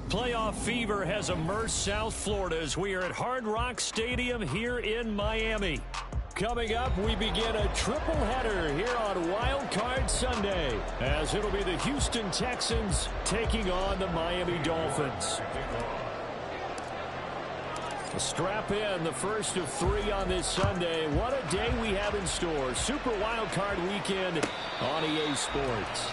Playoff fever has immersed South Florida as we are at Hard Rock Stadium here in Miami. Coming up, we begin a triple header here on Wild Card Sunday, as it'll be the Houston Texans taking on the Miami Dolphins. Strap in, the first of 3 on this Sunday. What a day we have in store. Super Wild Card Weekend on EA Sports.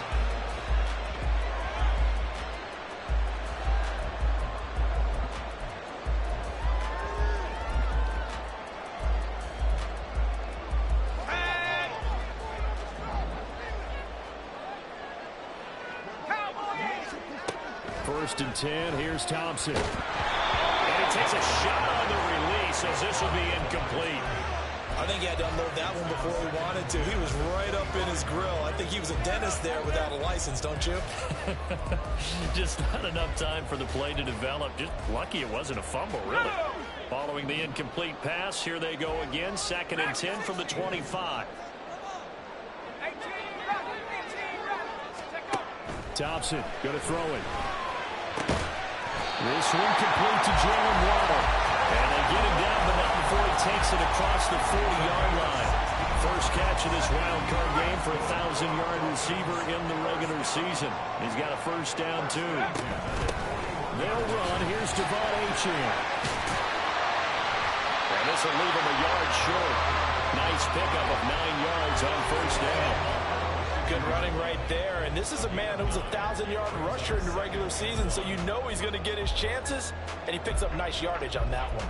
First and 10, here's Thompson. And he takes a shot on the release as this will be incomplete. I think he had to unload that one before he wanted to. He was right up in his grill. I think he was a dentist there without a license, don't you? Just not enough time for the play to develop. Just lucky it wasn't a fumble, really. Following the incomplete pass, here they go again. 2nd and 10 from the 25. Thompson going to throw it. This one complete to Jalen Waddle. And they get him down, but not before he takes it across the 40-yard line. First catch of this wild card game for a 1,000-yard receiver in the regular season. He's got a first down, too. They'll run. Here's Devon Achane. And this will leave him a yard short. Nice pickup of 9 yards on first down. Good running right there, and this is a man who was a 1,000-yard rusher in the regular season, so you know he's going to get his chances, and he picks up nice yardage on that one.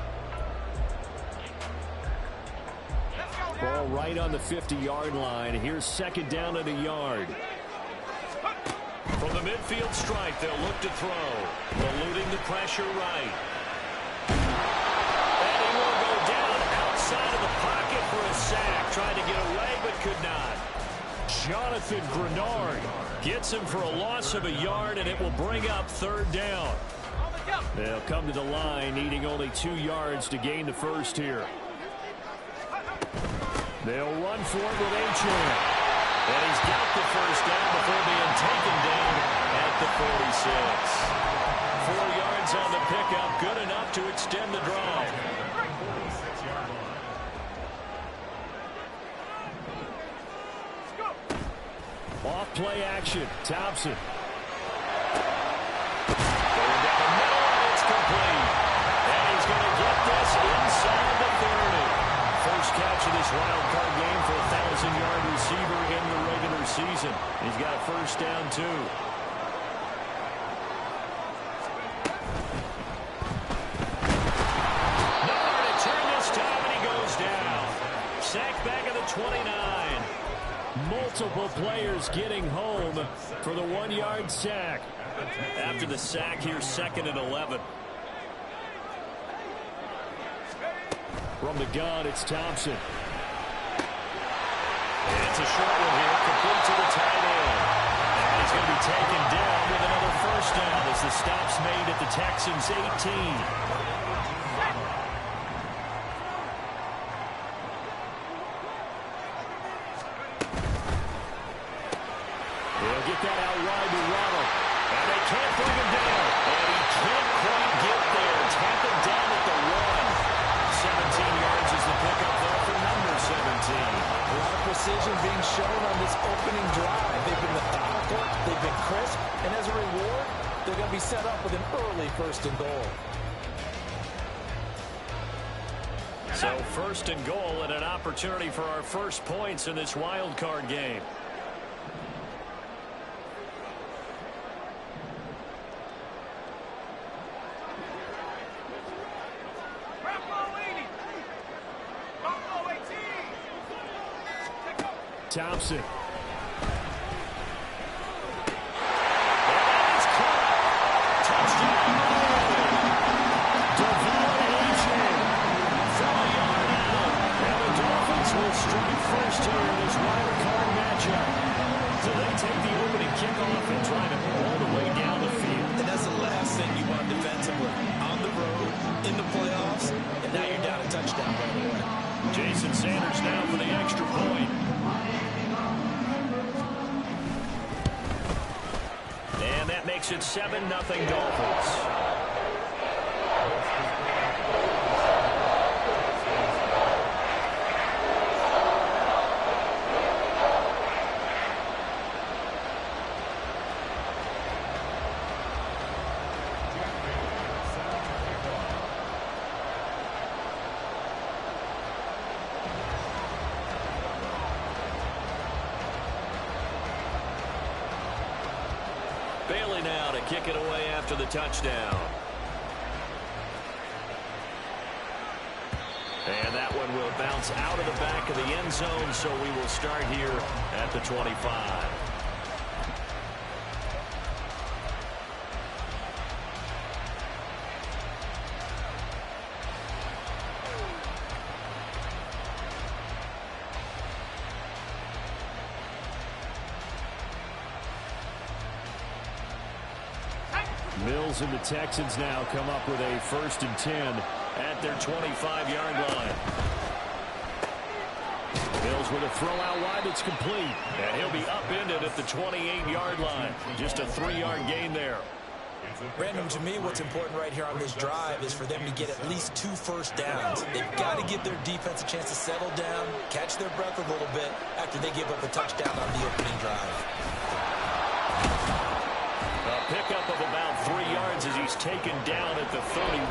Ball right on the 50-yard line. Here's 2nd down and a yard. From the midfield stripe, they'll look to throw. Eluding the pressure right. And he will go down outside of the pocket for a sack. Tried to get away, but could not. Jonathan Grenard gets him for a loss of a yard, and it will bring up 3rd down. They'll come to the line, needing only 2 yards to gain the first here. They'll run for it with Achane. And he's got the first down before being taken down at the 46. 4 yards on the pickup, good enough to extend the drive. Off play action. Thompson. Going down the middle, and it's complete. And he's going to get this inside the 30. First catch of this wild card game for a 1,000-yard receiver in the regular season. He's got a first down, too. Nowhere to turn this time, and he goes down. Sacked back at the 29. Multiple players getting home for the 1-yard sack. After the sack, here's 2nd and 11. From the gun, it's Thompson. And it's a short one here, complete to the tight end. And he's going to be taken down with another first down as the stop's made at the Texans' 18. Get that out wide to Waddle. And they can't bring him down. And he can't quite get there. Tap him down at the 1. 17 yards is the pickup there for number 17. A lot of precision being shown on this opening drive. They've been methodical, they've been crisp, and as a reward, they're going to be set up with an early 1st and goal. So 1st and goal and an opportunity for our first points in this wild card game. Thompson. And it's caught. Touchdown. Devon Achane. 4-yard out. And the Dolphins will strike first here in this wild card matchup. So they take the opening kickoff and drive it all the way down the field. And that's the last thing you want defensively. On the road, in the playoffs, and now you're down a touchdown right away. Jason Sanders now for the extra point. makes it 7-0 Dolphins. Bailey now to kick it away after the touchdown. And that one will bounce out of the back of the end zone, so we will start here at the 25. Mills and the Texans now come up with a 1st and 10 at their 25-yard line. Mills with a throw out wide that's complete. And he'll be upended at the 28-yard line. Just a 3-yard gain there. Brandon, to me, what's important right here on this drive is for them to get at least 2 first downs. They've got to give their defense a chance to settle down, catch their breath a little bit after they give up a touchdown on the opening drive. Pickup of about 3 yards as he's taken down at the 31.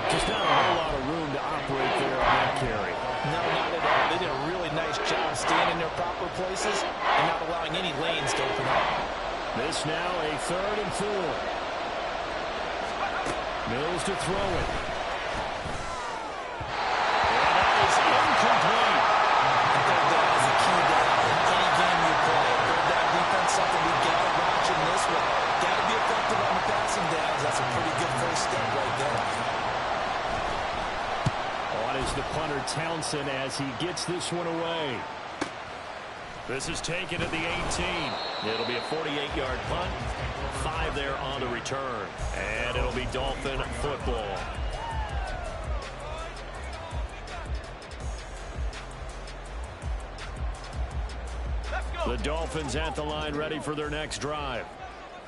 Just not a whole lot of room to operate there on that carry. No, not at all. They did a really nice job staying in their proper places and not allowing any lanes to open up. This now a 3rd and 4. Mills to throw it. And that is incomplete. Third down is a key down in any game you play. Third down defense, something we got to watch in this one. Got to be effective on the passing downs. That's a pretty good first step right there. On is the punter Townsend as he gets this one away. This is taken at the 18. It'll be a 48-yard punt. 5 there on the return. And it'll be Dolphin football. The Dolphins at the line ready for their next drive.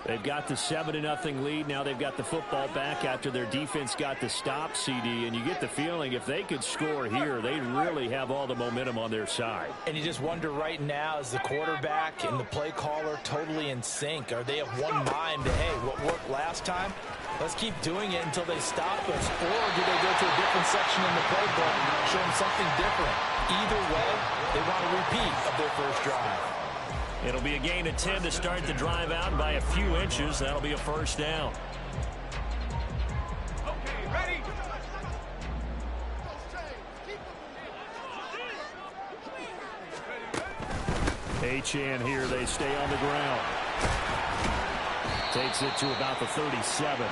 They've got the 7-0 lead. Now they've got the football back after their defense got the stop, CD. And you get the feeling if they could score here, they really have all the momentum on their side. And you just wonder right now, is the quarterback and the play caller totally in sync? Are they of one mind to, hey, what worked last time? Let's keep doing it until they stop us. Or do they go to a different section in the playbook and show them something different? Either way, they want a repeat of their first drive. It'll be a gain of 10 to start the drive out by a few inches. That'll be a first down. Okay, ready? Achane here. They stay on the ground. Takes it to about the 37.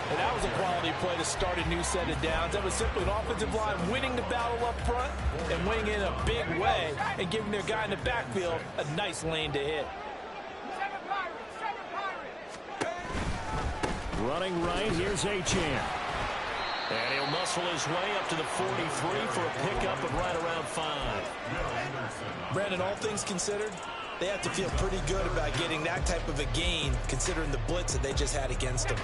And that was a quality play to start a new set of downs. That was simply an offensive line winning the battle up front and winning in a big way and giving their guy in the backfield a nice lane to hit. Running right, here's Achane. And he'll muscle his way up to the 43 for a pickup of right around 5. Brandon, all things considered, they have to feel pretty good about getting that type of a gain considering the blitz that they just had against them.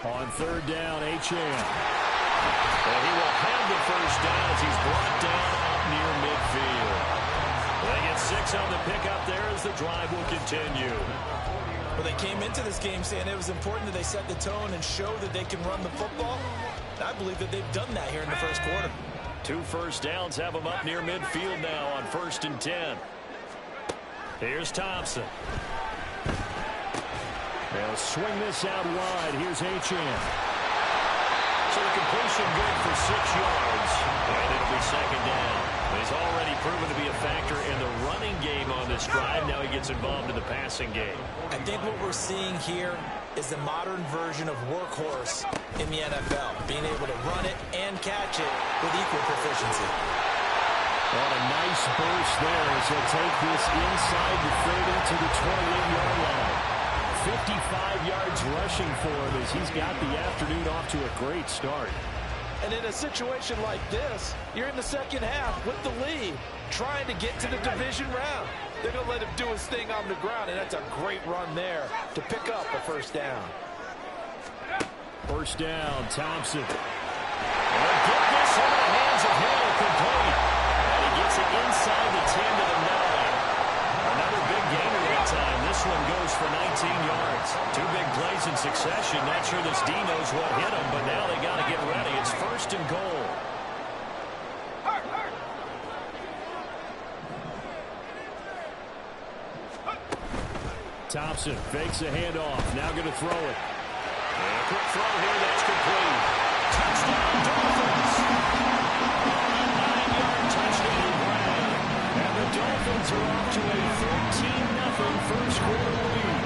On 3rd down, Achane. And he will have the first down as he's brought down out near midfield. They get 6 on the pickup there as the drive will continue. Well, they came into this game saying it was important that they set the tone and show that they can run the football. And I believe that they've done that here in the first quarter. 2 first downs have them up near midfield now on 1st and 10. Here's Thompson. They'll swing this out wide. Here's Achane. So the completion good for 6 yards. And it'll be 2nd down. He's already proven to be a factor in the running game on this drive. Now he gets involved in the passing game. I think what we're seeing here is the modern version of workhorse in the NFL. Being able to run it and catch it with equal proficiency. What a nice burst there as he'll take this inside the 30 to the 28-yard line. 55 yards rushing for him as he's got the afternoon off to a great start. And in a situation like this, you're in the second half with the lead, trying to get to the division round. They're going to let him do his thing on the ground, and that's a great run there to pick up a first down. First down, Thompson. And get this into the hands of Hill, complete. And he gets it inside the 10 to the 9. Another big gainer that time. This one goes for 19 yards. Two big plays in succession. Not sure this D knows what hit him, but now they got to get ready. It's first and goal. Thompson fakes a handoff. Now going to throw it. And a quick throw here. That's complete. Touchdown, Dolphins. 9-yard touchdown grab. And the Dolphins are off to a 14-0 first quarter lead.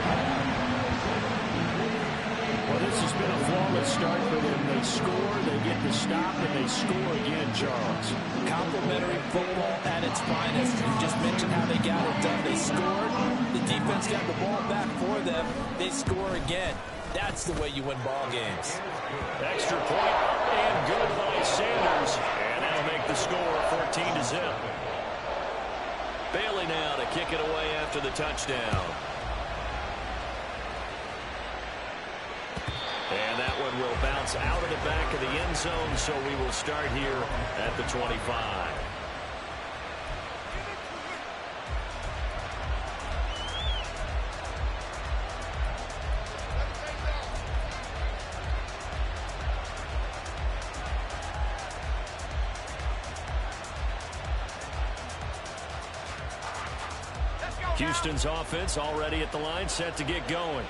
Well, this has been a flawless start for them. They score, they get the stop, and they score again, Charles. Complimentary football at its finest. You just mentioned how they got it done. They scored. The defense got the ball back for them. They score again. That's the way you win ball games. Extra point and good by Sanders. And that'll make the score 14-0. Bailey now to kick it away after the touchdown. And that one will bounce out of the back of the end zone, so we will start here at the 25. Houston's offense already at the line, set to get going.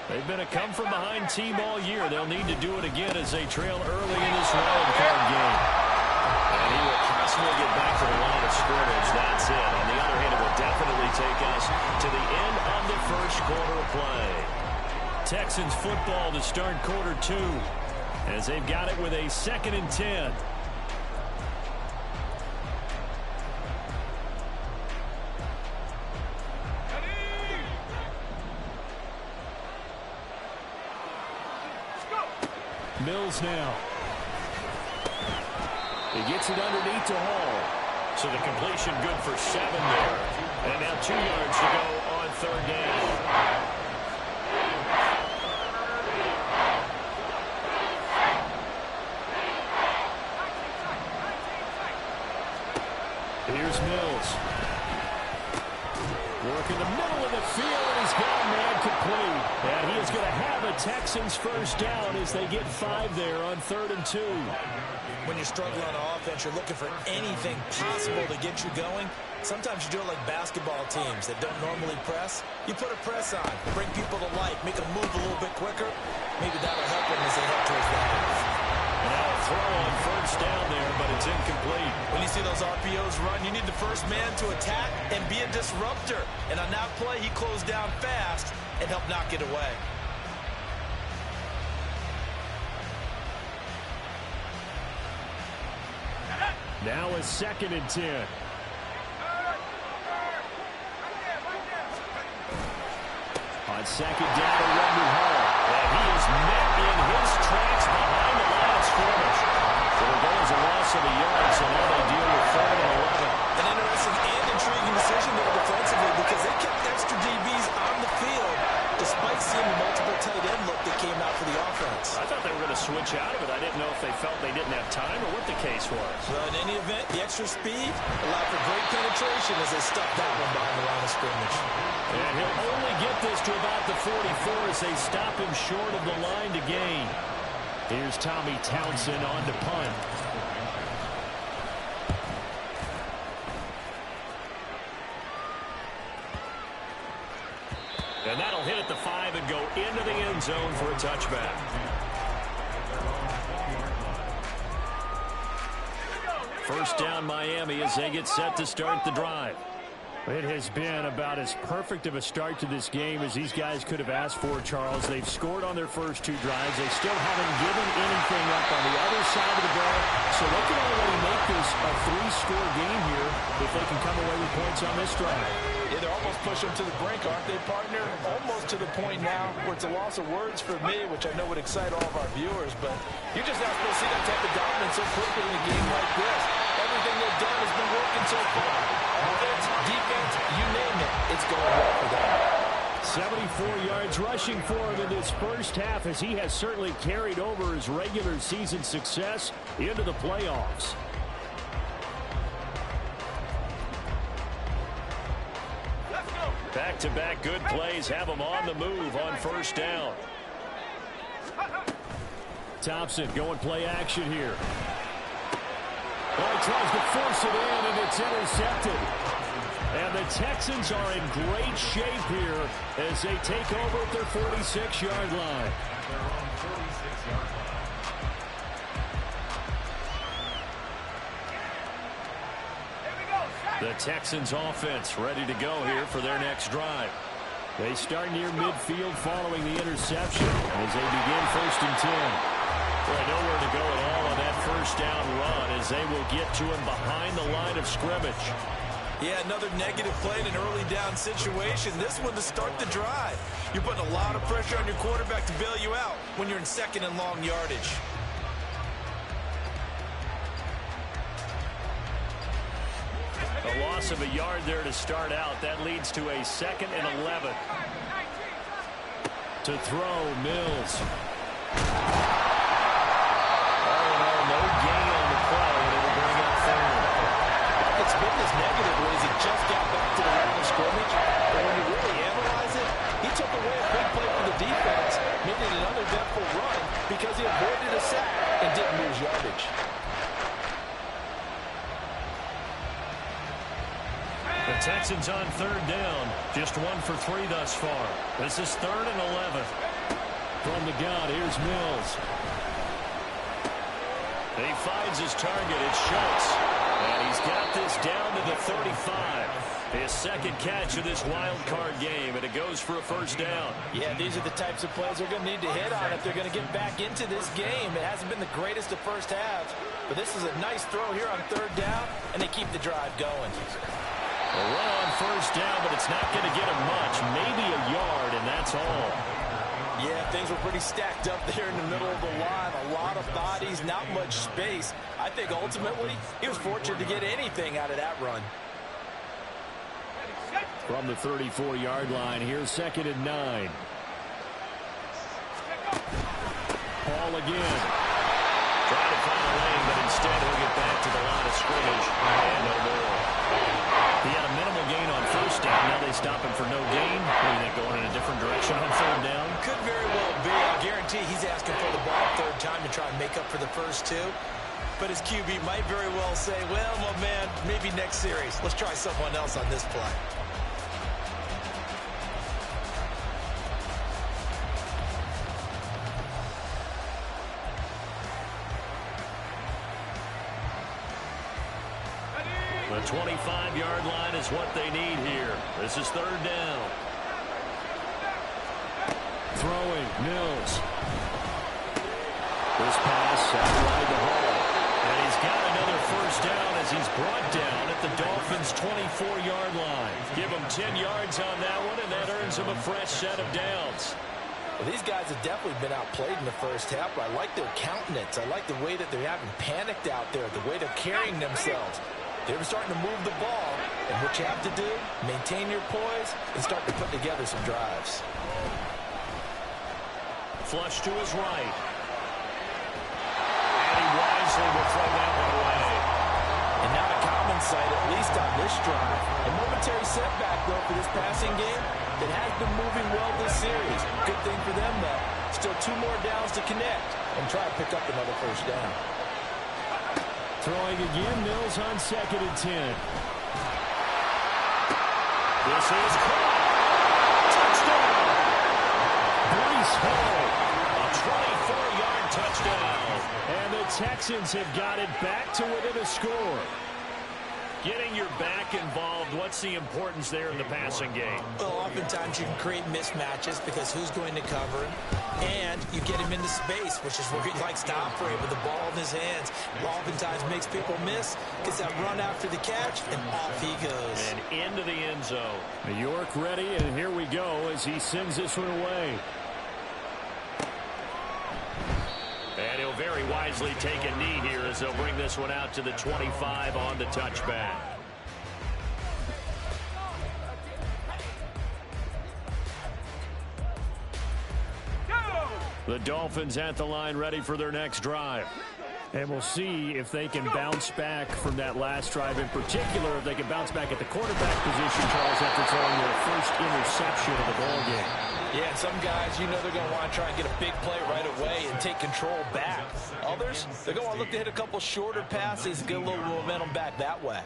They've been a come-from-behind team all year. They'll need to do it again as they trail early in this wild card game. And he will possibly get back to the line of scrimmage. That's it. On the other hand, it will definitely take us to the end of the first quarter of play. Texans football to start quarter 2 as they've got it with a 2nd and 10. Mills now. He gets it underneath to Hall. So the completion good for 7 there. And now 2 yards to go on 3rd down. Here's Mills. Work in the middle of the field, and he's got a man complete. And he is going to have a Texans first down as they get 5 there on 3rd and 2. When you're struggling on offense, you're looking for anything possible to get you going. Sometimes you do it like basketball teams that don't normally press. You put a press on, bring people to life, make them move a little bit quicker. Maybe that'll help them as they head towards the half. Now a throw on first down there, but it's incomplete. When you see those RPOs run, you need the first man to attack and be a disruptor. And on that play, he closed down fast and helped knock it away. Now a 2nd and 10. On 2nd down, a run to Hall. And he is met in his tracks behind the line of scrimmage. So there goes a loss of a yard, so now they deal with 3rd and 11. An interesting and intriguing decision there defensively because they kept extra DBs on the field despite seeing the multiple tight end look that came out for the offense. I thought they were going to switch out of it. I didn't know if they felt they didn't have time or what the case was. Well, in any event, the extra speed allowed for great penetration as they stuck that one behind the line of scrimmage. And he'll only get this to about the 44 as they stop him short of the line to gain. Here's Tommy Townsend on to punt. And that'll hit at the 5 and go into the end zone for a touchback. First down Miami as they get set to start the drive. It has been about as perfect of a start to this game as these guys could have asked for, Charles. They've scored on their first two drives. They still haven't given anything up on the other side of the ball. So they can already make this a three-score game here if they can come away with points on this drive. Yeah, they're almost pushing them to the brink, aren't they, partner? Almost to the point now where it's a loss of words for me, which I know would excite all of our viewers. But you're just not supposed to see that type of dominance so quickly in a game like this. Everything they've done has been working so far. Offense, defense, you name it, it's going well for them. 74 yards rushing for him in this first half as he has certainly carried over his regular season success into the playoffs. Back-to-back good plays have him on the move on first down. Thompson going play action here. Well, he tries to force it in, and it's intercepted. And the Texans are in great shape here as they take over at their 46-yard line. The Texans offense ready to go here for their next drive. They start near midfield following the interception as they begin 1st and 10. Well, nowhere to go at all on that first down run as they will get to him behind the line of scrimmage. Yeah, another negative play in an early down situation. This one to start the drive. You're putting a lot of pressure on your quarterback to bail you out when you're in 2nd and long yardage. A loss of a yard there to start out. That leads to a 2nd and 11. To throw, Mills. All in all, no gain on the play, and it will bring up 3rd. It's been this negative ways. He just got back to the line of scrimmage. But when you really analyze it, he took away a big play from the defense, made it an uneventful run because he avoided a sack and didn't lose yardage. The Texans on 3rd down. Just 1 for 3 thus far. This is 3rd and 11. From the gun, here's Mills. He finds his target. It's Schultz. And he's got this down to the 35. His 2nd catch of this wild card game, and it goes for a 1st down. Yeah, these are the types of plays they're going to need to hit on if they're going to get back into this game. It hasn't been the greatest of first halves, but this is a nice throw here on 3rd down, and they keep the drive going. A run on 1st down, but it's not going to get him much. Maybe a yard, and that's all. Yeah, things were pretty stacked up there in the middle of the line. A lot of bodies, not much space. I think ultimately he was fortunate to get anything out of that run. From the 34-yard line, here's 2nd and 9. Paul again. Trying to find a lane, but instead he'll get back to the line of scrimmage. And no more. He had a minimal gain on 1st down. Now they stop him for no gain. What do you think, going in a different direction on 3rd down? Could very well be. I guarantee he's asking for the ball 3rd time to try and make up for the first 2. But his QB might very well say, well, my man, maybe next series. Let's try someone else on this play. The 25-yard line is what they need here. This is 3rd down. Throwing, Mills. This pass outside the hole. And he's got another 1st down as he's brought down at the Dolphins' 24-yard line. Give him 10 yards on that one, and that earns him a fresh set of downs. Well, these guys have definitely been outplayed in the first half, but I like their countenance. I like the way that they haven't panicked out there, the way they're carrying themselves. They're starting to move the ball, and what you have to do, maintain your poise and start to put together some drives. Flush to his right. And he wisely will throw that one away. And not a common sight, at least on this drive. A momentary setback, though, for this passing game that has been moving well this series. Good thing for them, though. Still 2 more downs to connect and try to pick up another 1st down. Throwing again, Mills on 2nd and 10. This is caught. Touchdown! Breece Hall, a 24-yard touchdown. And the Texans have got it back to within a score. Getting your back involved, what's the importance there in the passing game? Well, oftentimes you can create mismatches because who's going to cover him, and you get him into space, which is where he likes to operate with the ball in his hands. Oftentimes makes people miss, gets that run after the catch, and off he goes. And into the end zone. York ready, and here we go as he sends this one away. And he'll very wisely take a knee here as they'll bring this one out to the 25 on the touchback. The Dolphins at the line ready for their next drive. And we'll see if they can bounce back from that last drive. In particular, if they can bounce back at the quarterback position, Charles, after throwing their first interception of the ball game. Yeah, some guys, you know they're going to want to try and get a big play right away and take control back. Others, they're going to look to hit a couple shorter passes and get a little momentum back that way.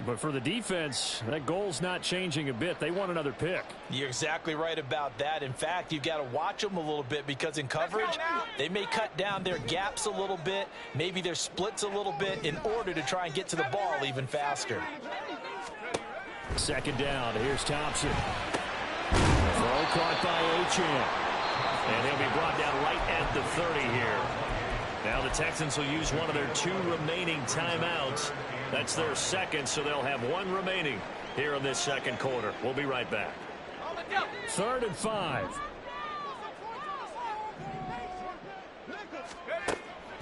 But for the defense, that goal's not changing a bit. They want another pick. You're exactly right about that. In fact, you've got to watch them a little bit because in coverage, they may cut down their gaps a little bit, maybe their splits a little bit in order to try and get to the ball even faster. Second down. Here's Thompson. Throw caught by Achane. And he'll be brought down right at the 30 here. Now the Texans will use one of their 2 remaining timeouts. That's their second, so they'll have 1 remaining here in this second quarter. We'll be right back. 3rd and 5.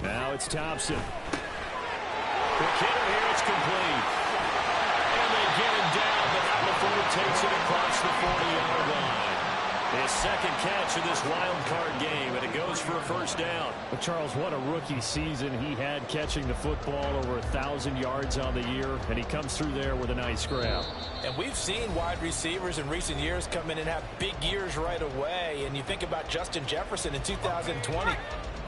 Now it's Thompson. The kidder here is complete. And they get him down, but not before he takes it across the 40-yard line. His second catch of this wild card game, and it goes for a first down. But Charles, what a rookie season he had, catching the football over 1,000 yards on the year, and he comes through there with a nice grab. And we've seen wide receivers in recent years come in and have big years right away. And you think about Justin Jefferson in 2020,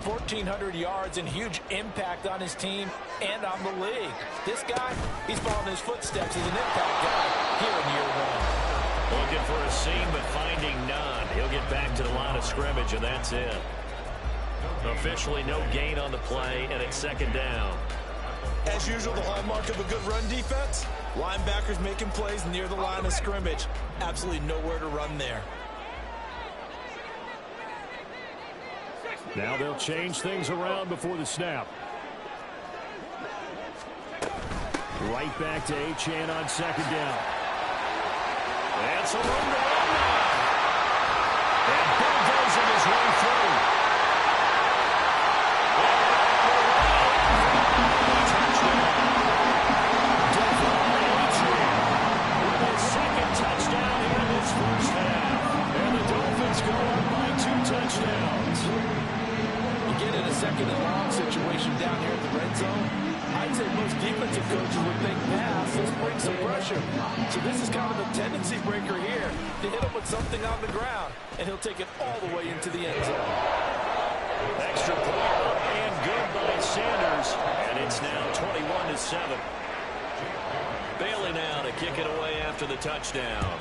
1,400 yards and huge impact on his team and on the league. This guy, he's following his footsteps as an impact guy here in year 1. Looking for a seam, but finding none. He'll get back to the line of scrimmage, and that's it. Officially no gain on the play, and it's second down. As usual, the hallmark of a good run defense, linebackers making plays near the line of scrimmage. Absolutely nowhere to run there. Now they'll change things around before the snap. Right back to Achane on second down. That's a run to run now. And bulldozing his way through. Touchdown. With his second touchdown here in this first half. And the Dolphins go up by 2 touchdowns. You get in a second and long situation down here at the red zone. I'd say most defensive coaches would think pass. Let's bring some pressure. So this is kind of a tendency breaker here to hit him with something on the ground, and he'll take it all the way into the end zone. Extra point up and good by Sanders, and it's now 21-7. Bailey now to kick it away after the touchdown.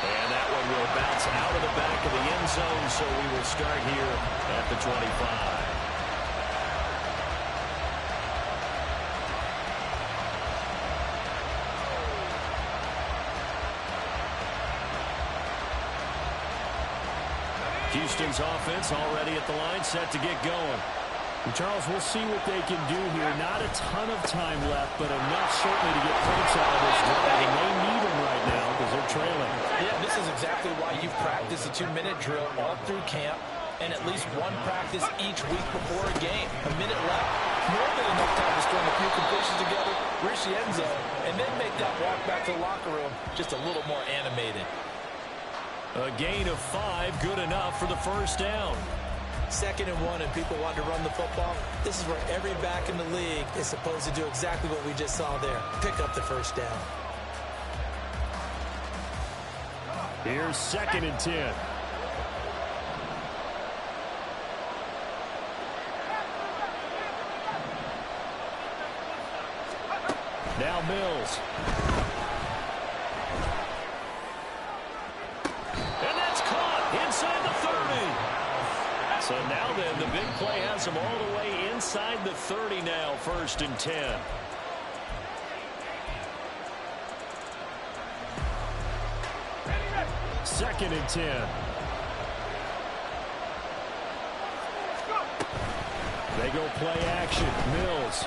And that one will bounce out of the back of the end zone, so we will start here at the 25. Houston's offense already at the line, set to get going. And Charles, we'll see what they can do here. Not a ton of time left, but enough certainly to get points out of this drive. And they need them right now because they're trailing. Yeah, this is exactly why you've practiced a 2-minute drill all through camp and at least one practice each week before a game. A minute left, more than enough time to string a few completions together, reach the end zone, and then make that walk back to the locker room just a little more animated. A gain of 5, good enough for the first down. 2nd and 1, and people want to run the football. This is where every back in the league is supposed to do exactly what we just saw there. Pick up the first down. Here's 2nd and 10. Now Mills. And that's caught inside the 30. So now then, the big play has him all the way inside inside the 30 now, 1st and 10. Second and 10. They go play action. Mills.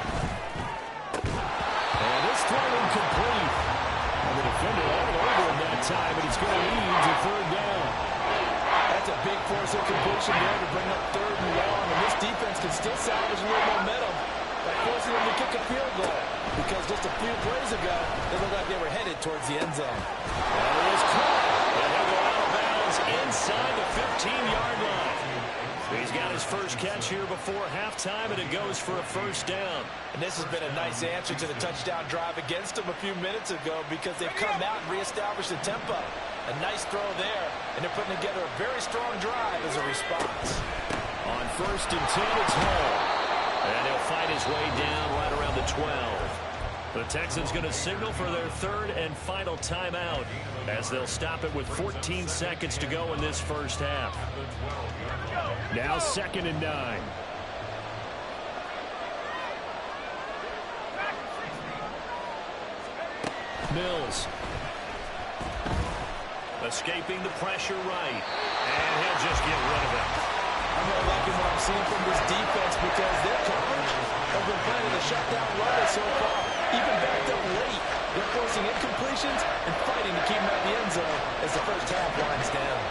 And this throw incomplete. And the defender all over him that time, but he's going to lead to 3rd down. That's a big force of completion there to bring up 3rd and long. And this defense can still salvage a little momentum by forcing them to kick a field goal. Because just a few plays ago, they looked like they were headed towards the end zone. And it was caught. And he'll go out of bounds inside the 15-yard line. He's got his first catch here before halftime, and it goes for a 1st down. And this has been a nice answer to the touchdown drive against them a few minutes ago because they've come out and reestablished the tempo. A nice throw there, and they're putting together a very strong drive as a response. On 1st and 10, it's Hall. And he'll fight his way down right around the 12. The Texans going to signal for their 3rd and final timeout as they'll stop it with 14 seconds to go in this first half. Now 2nd and 9. Mills. Escaping the pressure right. And he'll just get rid of it. I'm really liking what I'm seeing from this defense because their coverage has been playing the shutdown runners so far. Even backed up late. They're forcing incompletions and fighting to keep them out of the end zone as the first half winds down.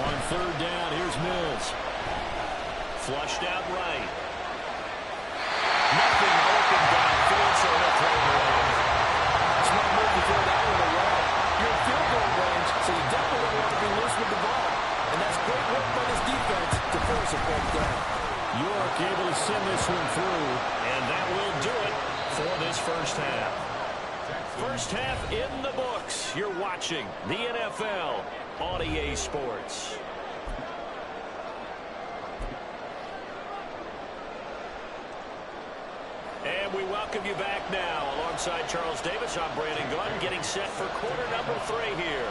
On 3rd down, here's Mills. Flushed out right. Nothing open downfield, so he'll throw it away. Smart move to throw that one away. You're in field goal range, so you definitely don't want to be loose with the ball. And that's great work by this defense to force a 4th down. York able to send this one through, and that will do it for this first half. First half in the books. You're watching the NFL on EA Sports. And we welcome you back now. Alongside Charles Davis, I'm Brandon Gunn, getting set for quarter number 3 here.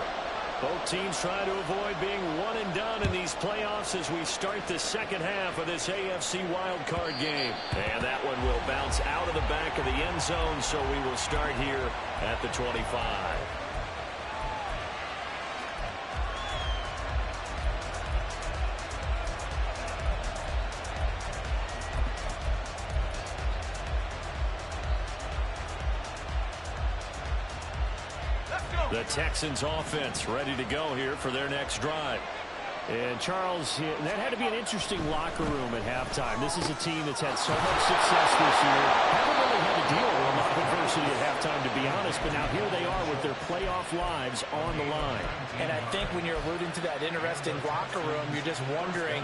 Both teams trying to avoid being one and done in these playoffs as we start the second half of this AFC wildcard game. And that one will bounce out of the back of the end zone, so we will start here at the 25. The Texans offense ready to go here for their next drive. And Charles, that had to be an interesting locker room at halftime. This is a team that's had so much success this year. Haven't really had to deal with a lot of adversity at halftime, to be honest. But now here they are with their playoff lives on the line. And I think when you're alluding to that interesting locker room, you're just wondering,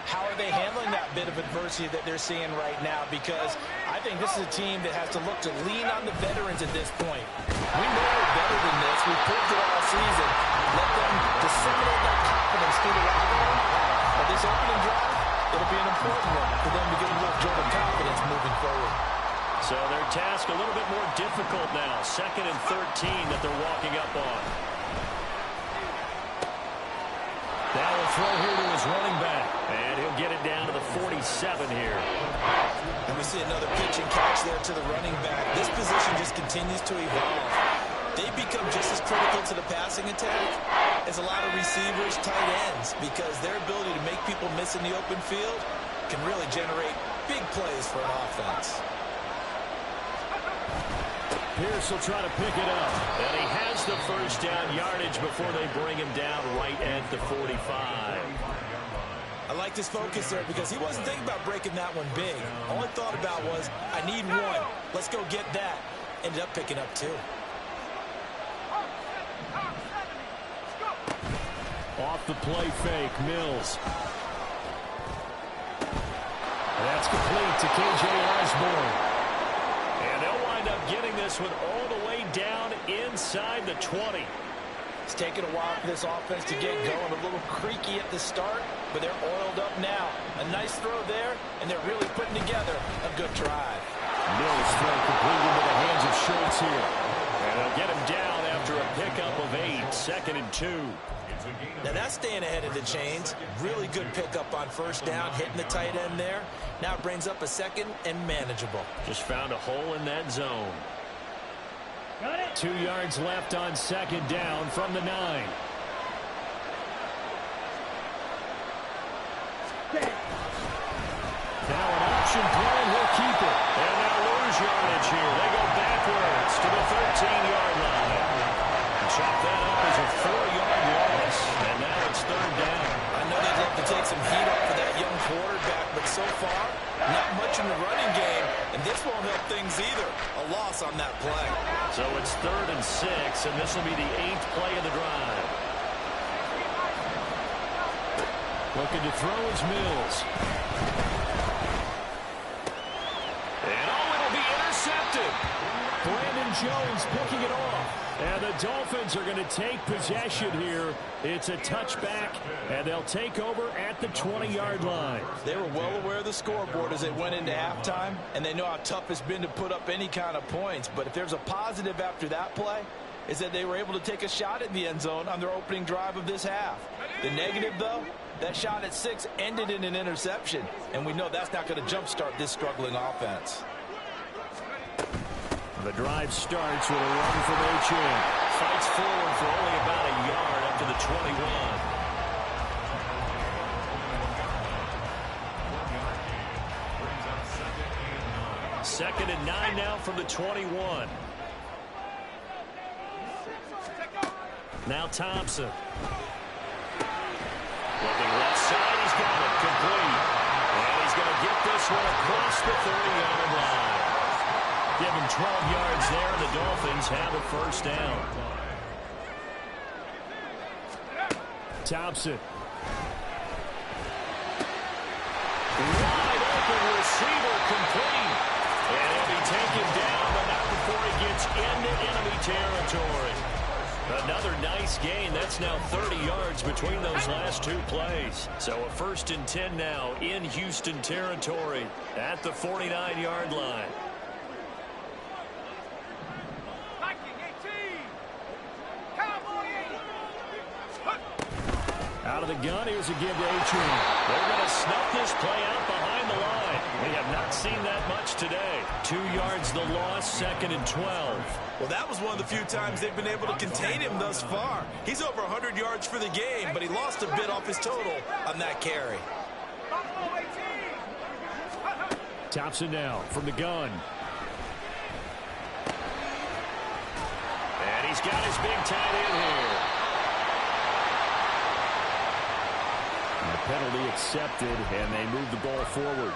how are they handling that bit of adversity that they're seeing right now? Because I think this is a team that has to look to lean on the veterans at this point. We know we're better than this. We've proved it all season. Let them disseminate that confidence through the locker room. But this opening drive, it'll be an important one for them to get a little jolt of confidence moving forward. So their task a little bit more difficult now. 2nd and 13 that they're walking up on. Now a throw here to his running back. And he'll get it down to the 47 here. And we see another pitch and catch there to the running back. This position just continues to evolve. They become just as critical to the passing attack as a lot of receivers, tight ends, because their ability to make people miss in the open field can really generate big plays for an offense. Pierce will try to pick it up. And he has the first down yardage before they bring him down right at the 45. I like his focus there because he wasn't thinking about breaking that one big. All he thought about was, I need one. Let's go get that. Ended up picking up 2. Off the play fake, Mills. That's complete to KJ Osborne. And they'll wind up getting this one all the way down inside the 20. It's taken a while for this offense to get going. A little creaky at the start, but they're oiled up now. A nice throw there, and they're really putting together a good drive. Mills throw complete into the hands of Schultz here. And they'll get him down after a pickup of 8. 2nd and 2. Now that's staying ahead of the chains. Really good pickup on first down, hitting the tight end there. Now it brings up a second and manageable. Just found a hole in that zone. 2 yards left on second down from the 9. Now an option play, and he'll keep it. And they'll lose yardage here. They go backwards to the 13-yard line. Chop that up as a 4-yard loss, and now it's third down. I know they'd love to take some heat off of that young quarterback, but so far, not much in the running game, and this won't help things either. A loss on that play. So it's 3rd and 6, and this will be the 8th play of the drive. Looking to throw is Mills. And it'll be intercepted. Brandon Jones picking it off. And the Dolphins are going to take possession here. It's a touchback, and they'll take over at the 20-yard line. They were well aware of the scoreboard as they went into halftime, and they know how tough it's been to put up any kind of points. But if there's a positive after that play, is that they were able to take a shot at the end zone on their opening drive of this half. The negative, though, that shot at 6 ended in an interception, and we know that's not going to jumpstart this struggling offense. The drive starts with a run from H.N. Fights forward for only about a yard up to the 21. Second and 9 now from the 21. Now Thompson. Looking left side, he's got it complete. And he's going to get this one across the 30-yard line. Give him 12 yards there, and the Dolphins have a first down. Thompson. Wide open receiver complete. And he'll be taken down, but not before he gets into enemy territory. Another nice gain. That's now 30 yards between those last 2 plays. So a 1st and 10 now in Houston territory at the 49-yard line. Out of the gun, here's a give to H.N. They're going to snuff this play out behind the line. We have not seen that much today. 2 yards the loss, 2nd and 12. Well, that was one of the few times they've been able to contain him thus far. He's over 100 yards for the game, but he lost a bit off his total on that carry. Thompson now from the gun. And he's got his big tight end here. And the penalty accepted, and they move the ball forward.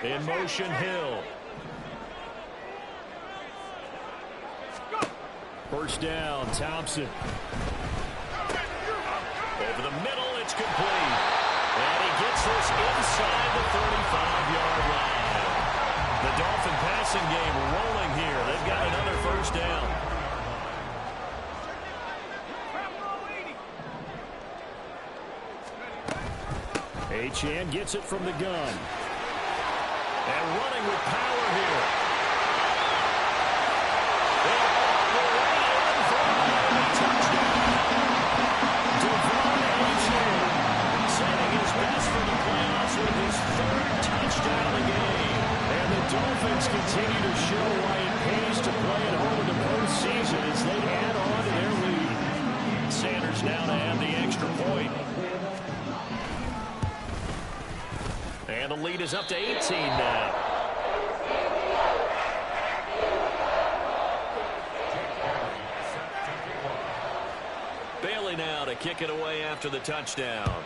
In motion, Hill. First down, Thompson. Over the middle, it's complete. And he gets this inside the 35-yard line. The Dolphin passing game rolling here. They've got another first down. H.N. gets it from the gun. And running with power here. Saving his best for the playoffs with his 3rd touchdown of the game. And the Dolphins continue to show why it pays to play at home in the postseason as they add on to their lead. Sanders now to add the extra point. And the lead is up to 18 now. Bailey now to kick it away after the touchdown.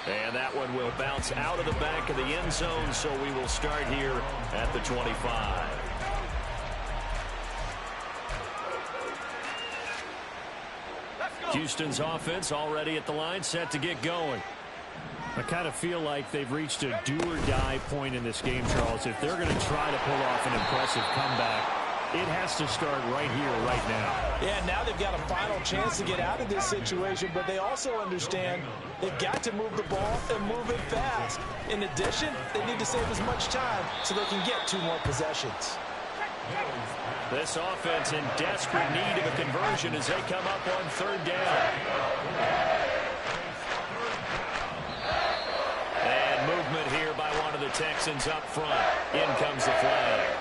And that one will bounce out of the back of the end zone, so we will start here at the 25. Houston's offense already at the line, set to get going. I kind of feel like they've reached a do-or-die point in this game, Charles. If they're going to try to pull off an impressive comeback, It has to start right here, right now. Yeah, now they've got a final chance to get out of this situation, but they also understand they've got to move the ball and move it fast. In addition, they need to save as much time so they can get 2 more possessions. This offense in desperate need of a conversion as they come up on 3rd down. And movement here by one of the Texans up front. In comes the flag.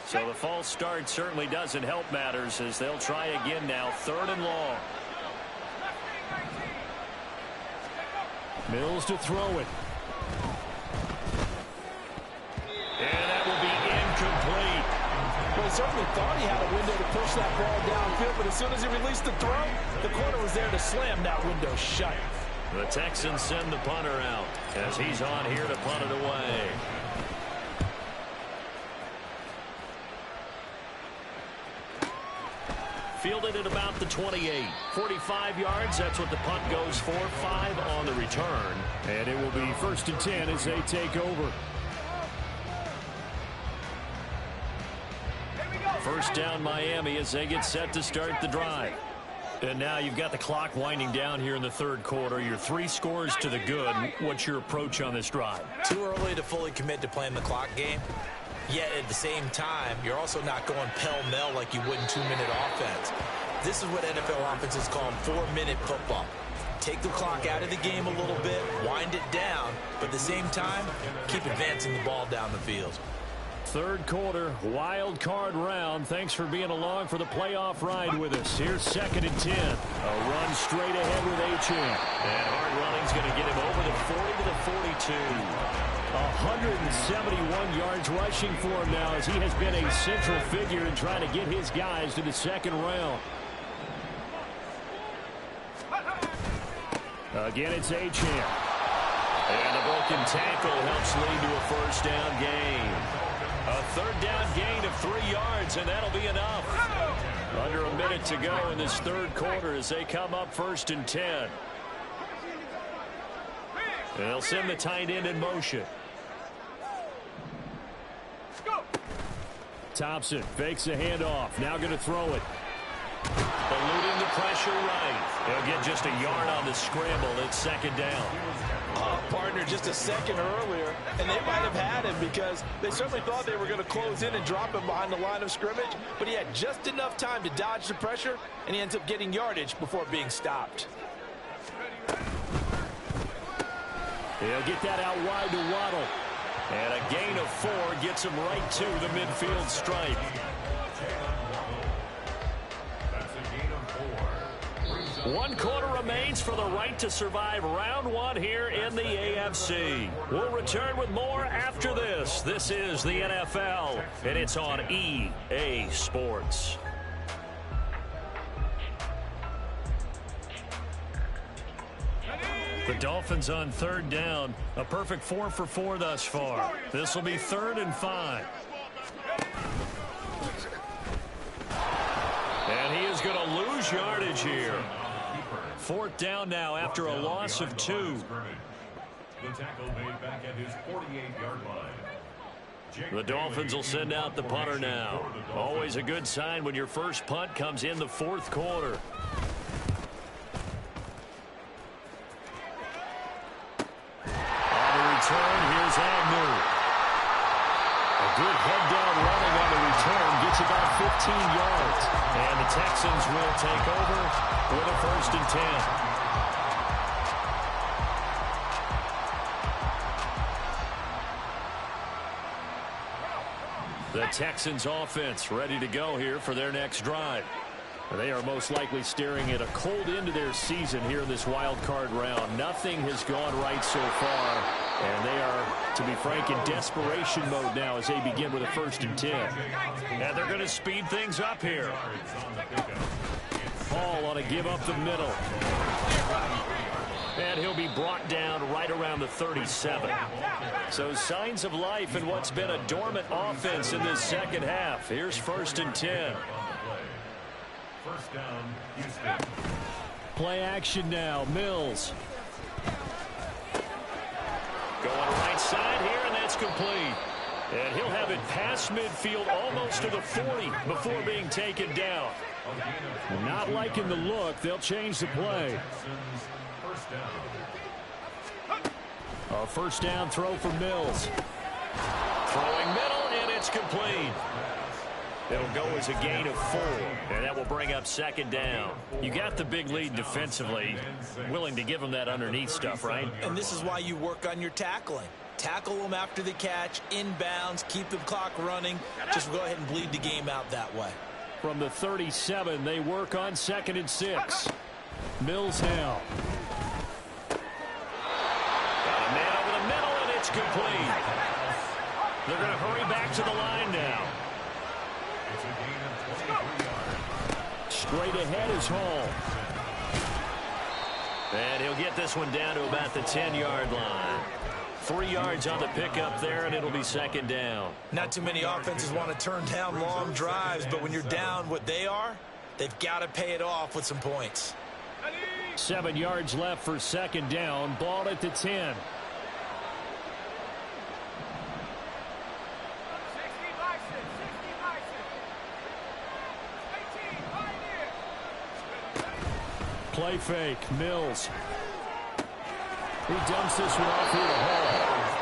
So the false start certainly doesn't help matters as they'll try again now. 3rd and long. Mills to throw it. And that will be incomplete. Well, he certainly thought he had a window to push that ball downfield, but as soon as he released the throw, the corner was there to slam that window shut. The Texans send the punter out as he's on here to punt it away. Fielded at about the 28. 45 yards, that's what the punt goes for. 5 on the return. And it will be 1st and 10 as they take over. First down Miami as they get set to start the drive. And now you've got the clock winding down here in the 3rd quarter. You're 3 scores to the good. What's your approach on this drive? Too early to fully commit to playing the clock game. Yet at the same time, you're also not going pell-mell like you would in 2-minute offense. This is what NFL offenses call 4-minute football. Take the clock out of the game a little bit, wind it down, but at the same time, keep advancing the ball down the field. 3rd quarter, wild card round. Thanks for being along for the playoff ride with us. Here's 2nd and 10. A run straight ahead with Achane. And hard running's going to get him over the 40 to the 42. 171 yards rushing for him now as he has been a central figure in trying to get his guys to the 2nd round. Again, it's Achane. And a broken tackle helps lead to a 1st down gain. A 3rd down gain of 3 yards, and that'll be enough. Under a minute to go in this 3rd quarter as they come up 1st and 10. They'll send the tight end in motion. Thompson fakes a handoff. Now going to throw it. Eluding the pressure right. They'll get just a yard on the scramble. It's 2nd down. Partner just a second earlier, and they might have had him because they certainly thought they were going to close in and drop him behind the line of scrimmage, but he had just enough time to dodge the pressure, and he ends up getting yardage before being stopped. He'll get that out wide to Waddle. And a gain of 4 gets him right to the midfield stripe. One quarter remains for the right to survive round 1 here in the AFC. We'll return with more after this. This is the NFL, and it's on EA Sports. The Dolphins on 3rd down. A perfect 4 for 4 thus far. This will be 3rd and 5. And he is going to lose yardage here. 4th down now after a loss of 2. The tackle made back at his 48-yard line. The Dolphins will send out the punter now. Always a good sign when your first punt comes in the 4th quarter. Return, here's Agnew. A good head-down running on the return gets about 15 yards. And the Texans will take over with a 1st and 10. The Texans offense ready to go here for their next drive. They are most likely staring at a cold end to their season here in this wild card round. Nothing has gone right so far, and they are, to be frank, in desperation mode now as they begin with a 1st and 10. And they're going to speed things up here. Hall on a give up the middle. And he'll be brought down right around the 37. So signs of life in what's been a dormant offense in this 2nd half. Here's 1st and 10. First down, Houston. Play action now. Mills. Going right side here, and that's complete. And he'll have it past midfield almost to the 40 before being taken down. Not liking the look. They'll change the play. A first down throw for Mills. Throwing middle, and it's complete. It'll go as a gain of 4, and that will bring up second down. You got the big lead defensively. Willing to give them that underneath stuff, right? And this is why you work on your tackling. Tackle them after the catch, inbounds, keep the clock running. Just go ahead and bleed the game out that way. From the 37, they work on 2nd and 6. Mills now. Got a man over the middle, and it's complete. They're going to hurry back to the line now. Straight ahead is Hall. And he'll get this one down to about the 10-yard line. 3 yards on the pickup there, and it'll be second down. Not too many offenses want to turn down long drives, but when you're down what they are, they've got to pay it off with some points. 7 yards left for second down. Ball at the 10. Play fake. Mills. He dumps this one off here to Hall.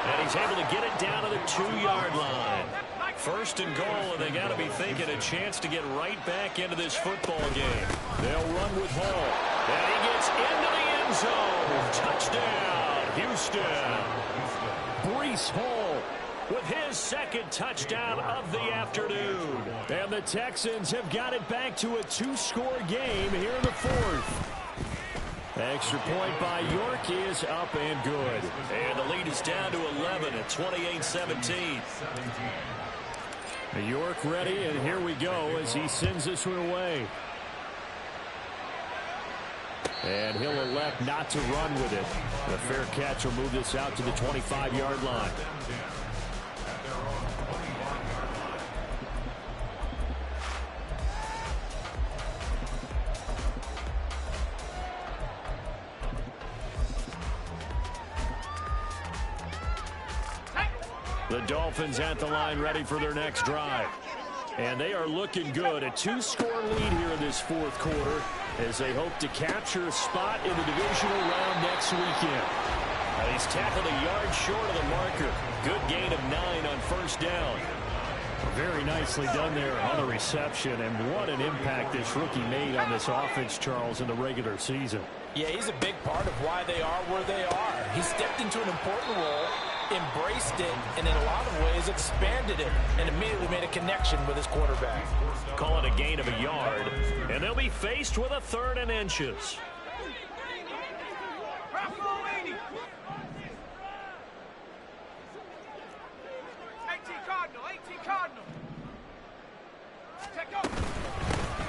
And he's able to get it down to the 2-yard line. First and goal, and they got to be thinking a chance to get right back into this football game. They'll run with Hall. And he gets into the end zone. Touchdown, Houston. Breece Hall with his second touchdown of the afternoon. And the Texans have got it back to a 2-score game here in the 4th. Extra point by York is up and good. And the lead is down to 11 at 28-17. York ready, and here we go as he sends this one away. And he'll elect not to run with it. The fair catch will move this out to the 25-yard line. The Dolphins at the line ready for their next drive. And they are looking good. A 2-score lead here in this 4th quarter as they hope to capture a spot in the divisional round next weekend. And he's tackled a yard short of the marker. Good gain of 9 on first down. Very nicely done there on the reception. And what an impact this rookie made on this offense, Charles, in the regular season. Yeah, he's a big part of why they are where they are. He stepped into an important role, embraced it, and in a lot of ways expanded it, and immediately made a connection with his quarterback. Call it a gain of a yard, and they'll be faced with a 3rd and inches.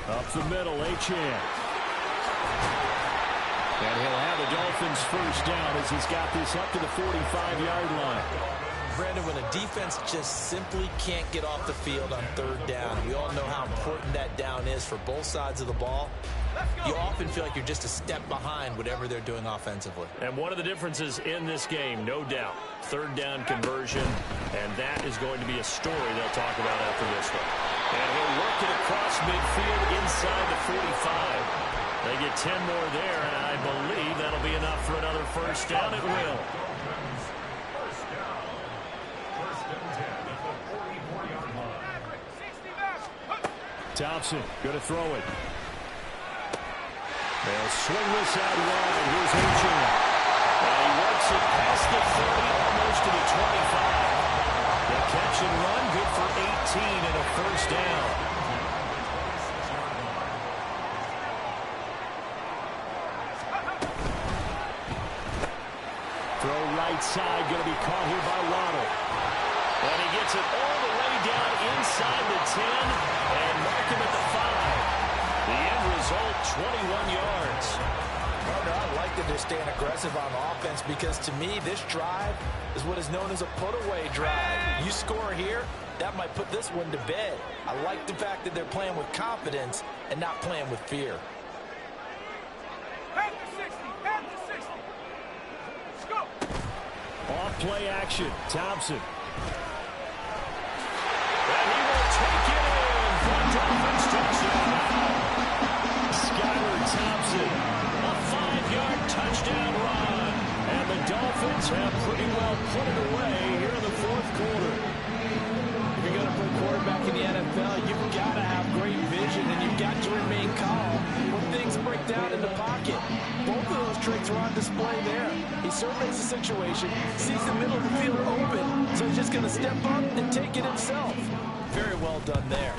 Up the middle, Achane. And he'll have the Dolphins first down as he's got this up to the 45-yard line. Brandon, when a defense just simply can't get off the field on 3rd down, we all know how important that down is for both sides of the ball. You often feel like you're just a step behind whatever they're doing offensively. And one of the differences in this game, no doubt, 3rd down conversion, and that is going to be a story they'll talk about after this one. And he'll work it across midfield inside the 45. They get 10 more there, and I believe that'll be enough for another first down. It will. Thompson going to throw it. They'll swing this out wide. Here's Achane. And he works it past the 30, almost to the 25. The catch and run, good for 18 and a first down. Throw right side, going to be caught here by Waddle. And he gets it all the way down inside the 10 and mark him at the 5. The end result, 21 yards. Partner, I like that they're staying aggressive on offense because to me, this drive is what is known as a put-away drive. You score here, that might put this one to bed. I like the fact that they're playing with confidence and not playing with fear. Off play action. Thompson. And he will take it in for a Dolphins touchdown. Skylar Thompson, a 5-yard touchdown run. And the Dolphins have pretty well put it away here in the fourth quarter. If you're going to play quarterback in the NFL, you've got to have great vision, and you've got to remain calm when things break down in the pocket. Both of those traits are on display there. He surveys the situation, sees the middle of the field open, so he's just going to step up and take it himself. Very well done there.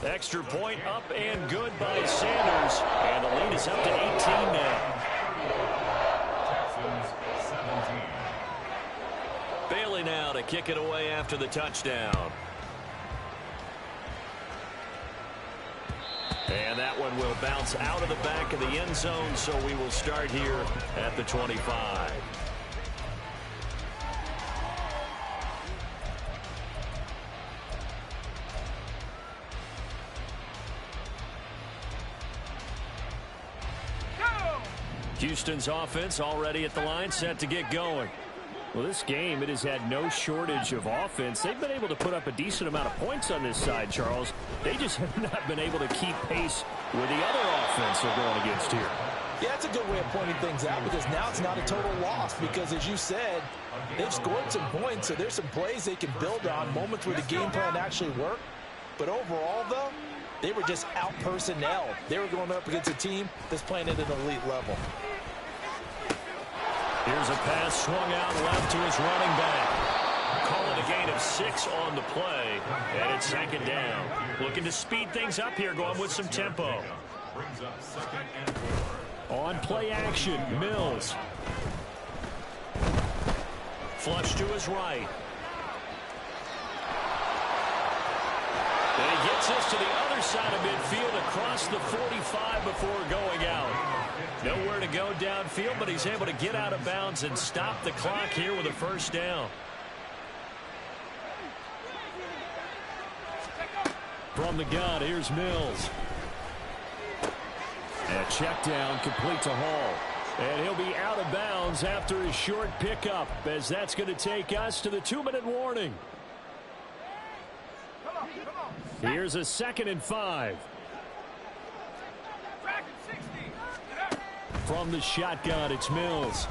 Extra point up and good by Sanders. And the lead is up to 18 now. Texans 17. Bailey now to kick it away after the touchdown. And that one will bounce out of the back of the end zone, so we will start here at the 25. Houston's offense already at the line, set to get going. Well, this game, it has had no shortage of offense. They've been able to put up a decent amount of points on this side, Charles. They just have not been able to keep pace with the other offense they're going against here. Yeah, that's a good way of pointing things out, because now it's not a total loss, because as you said, they've scored some points, so there's some plays they can build on, moments where the game plan actually worked. But overall, though, they were just out-personnel. They were going up against a team that's playing at an elite level. Here's a pass swung out left to his running back. Call it a gain of 6 on the play, and it's second down. Looking to speed things up here, going with some tempo. Brings up 2nd and 4. On play action, Mills. Flush to his right. And he gets us to the other side of midfield across the 45 before going out. Nowhere to go downfield, but he's able to get out of bounds and stop the clock here with a first down. From the gun, here's Mills. And a check down complete to Hall. And he'll be out of bounds after his short pickup, as that's going to take us to the 2-minute warning. Here's a 2nd and 5. From the shotgun, it's Mills.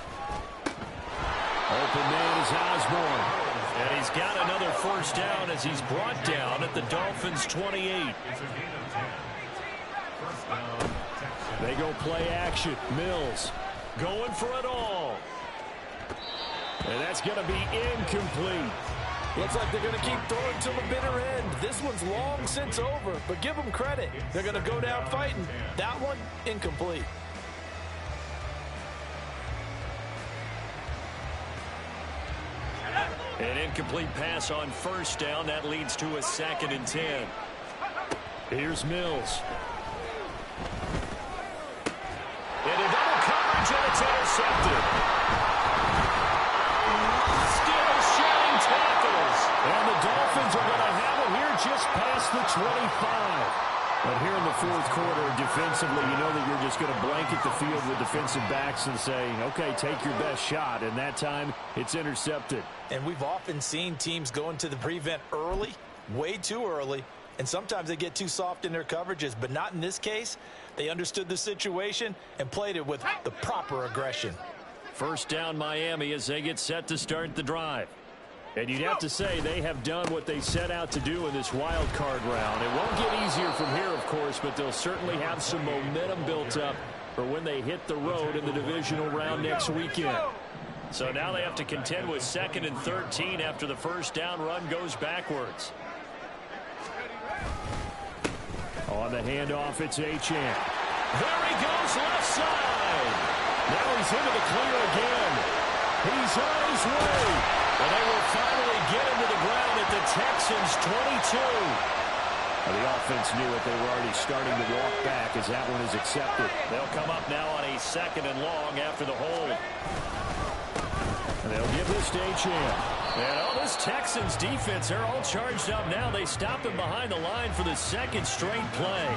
Open man is Osborne. And he's got another first down as he's brought down at the Dolphins' 28. It's a gain of 10. First down, Texans. They go play action. Mills going for it all. And that's going to be incomplete. Looks like they're going to keep throwing till the bitter end. This one's long since over, but give them credit. They're going to go down fighting. That one, incomplete. An incomplete pass on first down. That leads to a 2nd and 10. Here's Mills. Into double coverage, and it's intercepted. Still sharing tackles. And the Dolphins are going to have it here just past the 25. But here in the fourth quarter, defensively, you know that you're just going to blanket the field with defensive backs and say, okay, take your best shot. And that time, it's intercepted. And we've often seen teams go into the prevent early, way too early, and sometimes they get too soft in their coverages, but not in this case. They understood the situation and played it with the proper aggression. First down, Miami, as they get set to start the drive. And you'd have to say they have done what they set out to do in this wild card round. It won't get easier from here, of course, but they'll certainly have some momentum built up for when they hit the road in the divisional round next weekend. So now they have to contend with 2nd and 13 after the first down run goes backwards. On the handoff, it's Achane. There he goes, left side. Now he's into the clear again. He's on his way. And they will finally get him to the ground at the Texans' 22. The offense knew it. They were already starting to walk back as that one is accepted. They'll come up now on a 2nd and long after the hold. And they'll give this to Achane. And this Texans defense, they're all charged up now. They stop him behind the line for the 2nd straight play.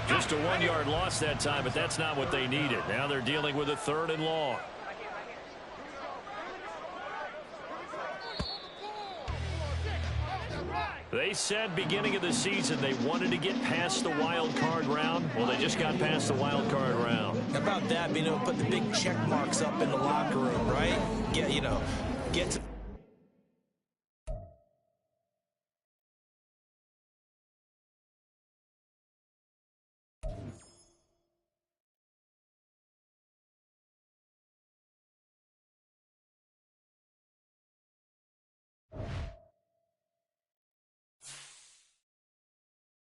Just a 1-yard loss that time, but that's not what they needed. Now they're dealing with a 3rd and long. They said beginning of the season they wanted to get past the wild card round. Well, they just got past the wild card round. How about that, being able to put the big check marks up in the locker room, right? Get to